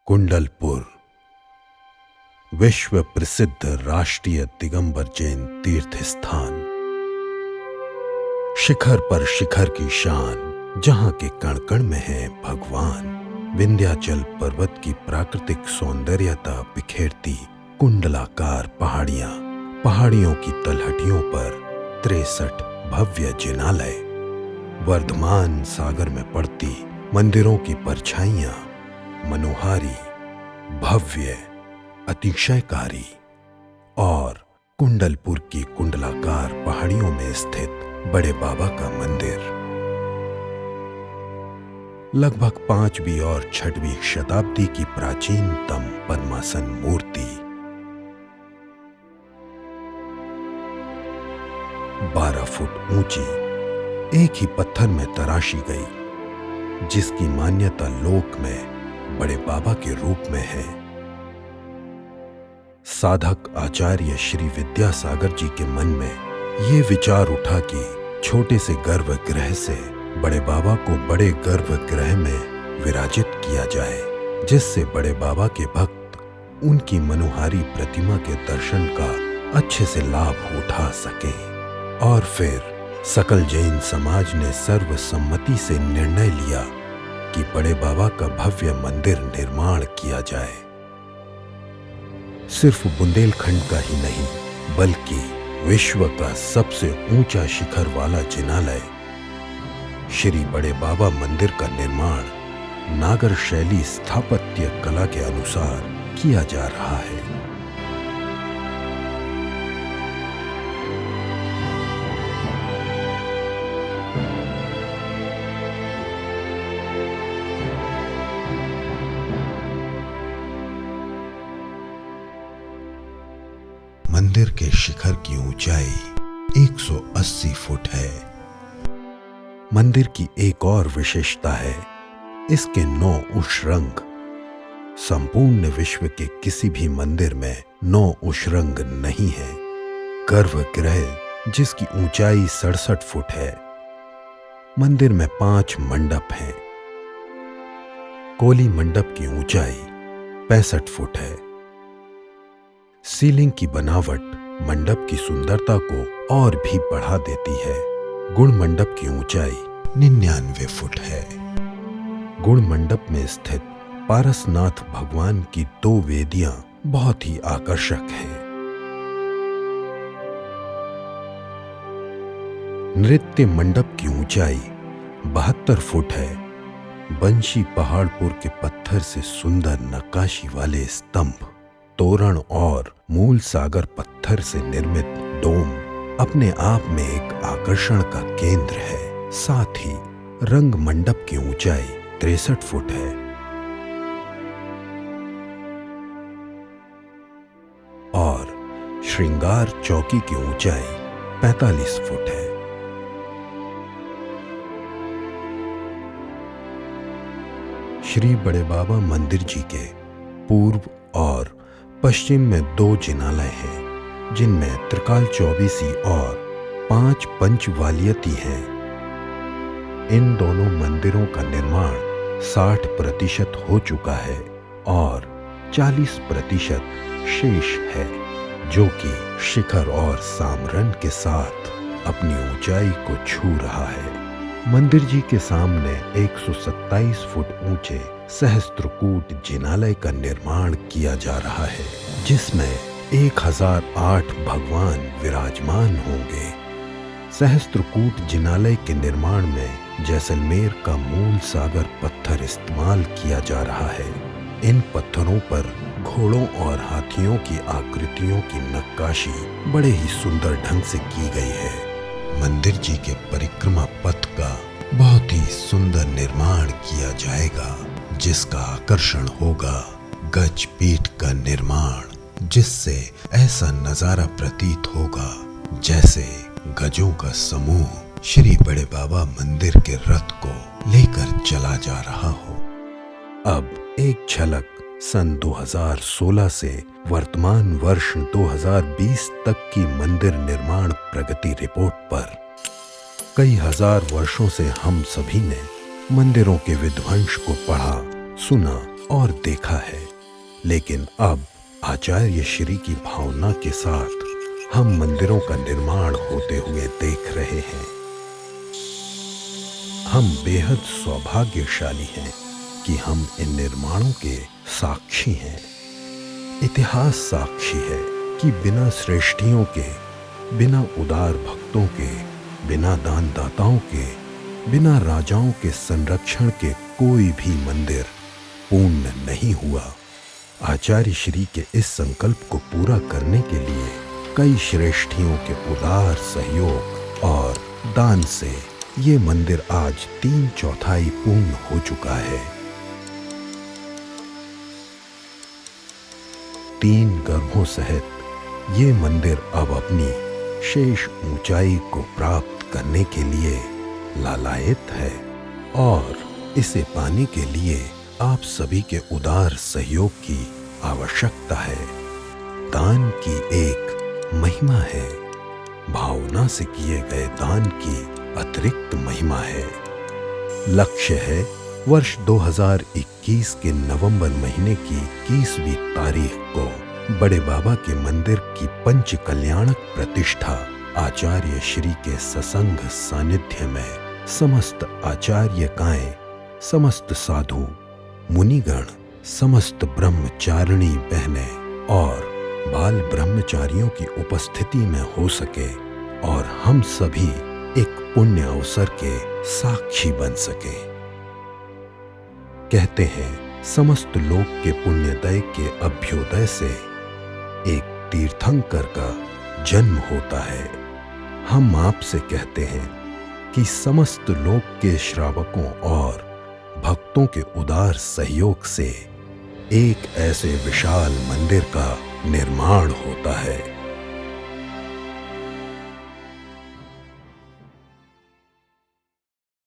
कुंडलपुर विश्व प्रसिद्ध राष्ट्रीय दिगंबर जैन तीर्थ स्थान। शिखर पर शिखर की शान, जहां के कण कण में है भगवान। विंध्याचल पर्वत की प्राकृतिक सौंदर्यता बिखेरती कुंडलाकार पहाड़ियां, पहाड़ियों की तलहटियों पर 63 भव्य जिनालय, वर्धमान सागर में पड़ती मंदिरों की परछाइयां, मनोहारी, भव्य, अतिशयकारी, और कुंडलपुर की कुंडलाकार पहाड़ियों में स्थित बड़े बाबा का मंदिर। लगभग 5वीं और 6वीं शताब्दी की प्राचीनतम पद्मासन मूर्ति, 12 फुट ऊंची, एक ही पत्थर में तराशी गई, जिसकी मान्यता लोक में बड़े बाबा के रूप में है। साधक आचार्य श्री विद्यासागर जी के मन में ये विचार उठा कि छोटे से गर्भगृह से बड़े बाबा को बड़े गर्भगृह में विराजित किया जाए, जिससे बड़े बाबा के भक्त उनकी मनोहारी प्रतिमा के दर्शन का अच्छे से लाभ उठा सके। और फिर सकल जैन समाज ने सर्वसम्मति से निर्णय लिया कि बड़े बाबा का भव्य मंदिर निर्माण किया जाए। सिर्फ बुंदेलखंड का ही नहीं, बल्कि विश्व का सबसे ऊंचा शिखर वाला जिनालय श्री बड़े बाबा मंदिर का निर्माण नागर शैली स्थापत्य कला के अनुसार किया जा रहा है। मंदिर के शिखर की ऊंचाई 180 फुट है। मंदिर की एक और विशेषता है, इसके 9 उषरंग। संपूर्ण विश्व के किसी भी मंदिर में 9 उषरंग नहीं है। गर्भगृह, जिसकी ऊंचाई 67 फुट है। मंदिर में 5 मंडप हैं। कोली मंडप की ऊंचाई 65 फुट है। सीलिंग की बनावट मंडप की सुंदरता को और भी बढ़ा देती है। गुण मंडप की ऊंचाई 99 फुट है। गुण मंडप में स्थित पारसनाथ भगवान की 2 वेदियां बहुत ही आकर्षक हैं। नृत्य मंडप की ऊंचाई 72 फुट है। बंशी पहाड़पुर के पत्थर से सुंदर नक्काशी वाले स्तंभ, तोरण और मूल सागर पत्थर से निर्मित डोम अपने आप में एक आकर्षण का केंद्र है। साथ ही रंग मंडप की ऊंचाई 63 फुट है। और श्रृंगार चौकी की ऊंचाई 45 फुट है। श्री बड़े बाबा मंदिर जी के पूर्व और पश्चिम में 2 जिनालय हैं, जिनमें त्रिकाल चौबीसी और 5 पंचवालियती हैं। इन दोनों मंदिरों का निर्माण 60% हो चुका है और 40% शेष है, जो कि शिखर और सामरन के साथ अपनी ऊंचाई को छू रहा है। मंदिर जी के सामने 127 फुट ऊंचे सहस्त्रकूट जिनालय का निर्माण किया जा रहा है, जिसमें 1008 भगवान विराजमान होंगे। सहस्त्रकूट जिनालय के निर्माण में जैसलमेर का मूल सागर पत्थर इस्तेमाल किया जा रहा है। इन पत्थरों पर घोड़ों और हाथियों की आकृतियों की नक्काशी बड़े ही सुंदर ढंग से की गई है। मंदिर जी के परिक्रमा पथ का बहुत ही सुंदर निर्माण किया जाएगा, जिसका आकर्षण होगा गज पीठ का निर्माण, जिससे ऐसा नजारा प्रतीत होगा जैसे गजों का समूह श्री बड़े बाबा मंदिर के रथ को लेकर चला जा रहा हो। अब एक झलक सन 2016 से वर्तमान वर्ष 2020 तक की मंदिर निर्माण प्रगति रिपोर्ट पर। कई हजार वर्षों से हम सभी ने मंदिरों के विध्वंस को पढ़ा, सुना और देखा है, लेकिन अब आचार्य श्री की भावना के साथ हम मंदिरों का निर्माण होते हुए देख रहे हैं। हम बेहद सौभाग्यशाली हैं कि हम इन निर्माणों के साक्षी हैं। इतिहास साक्षी है कि बिना श्रेष्ठियों के, बिना उदार भक्तों के, बिना दानदाताओं के, बिना राजाओं के संरक्षण के कोई भी मंदिर पूर्ण नहीं हुआ। आचार्य श्री के इस संकल्प को पूरा करने के लिए कई श्रेष्ठियों के उदार सहयोग और दान से ये मंदिर आज 3/4 पूर्ण हो चुका है। 3 गर्भों सहित ये मंदिर अब अपनी शेष ऊंचाई को प्राप्त करने के लिए लालायित है और इसे पाने के लिए आप सभी के उदार सहयोग की आवश्यकता है। दान की एक महिमा है, भावना से किए गए दान की अतिरिक्त महिमा है। लक्ष्य है वर्ष 2021 के नवंबर महीने की 21वीं तारीख को बड़े बाबा के मंदिर की पंच कल्याणक प्रतिष्ठा आचार्य श्री के ससंग सानिध्य में समस्त आचार्यकाएं, समस्त साधु मुनिगण, समस्त ब्रह्मचारिणी बहनें और बाल ब्रह्मचारियों की उपस्थिति में हो सके और हम सभी एक पुण्य अवसर के साक्षी बन सके। कहते हैं समस्त लोक के पुण्योदय के अभ्युदय से एक तीर्थंकर का जन्म होता है। हम आपसे कहते हैं कि समस्त लोक के श्रावकों और भक्तों के उदार सहयोग से एक ऐसे विशाल मंदिर का निर्माण होता है